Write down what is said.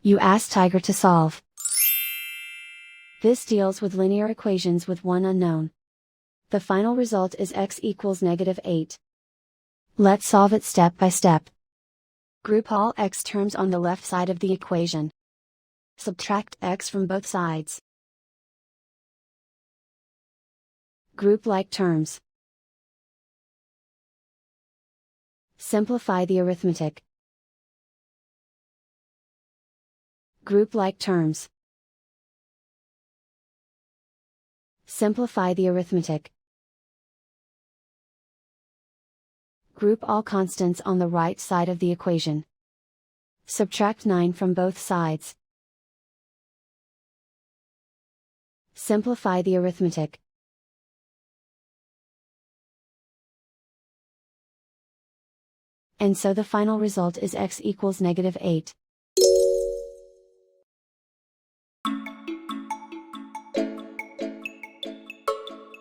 You ask Tiger to solve. This deals with linear equations with one unknown. The final result is x equals -8. Let's solve it step by step. Group all x terms on the left side of the equation. Subtract x from both sides. Group like terms. Simplify the arithmetic. Group like terms. Simplify the arithmetic. Group all constants on the right side of the equation. Subtract 9 from both sides. Simplify the arithmetic. And so the final result is x equals -8.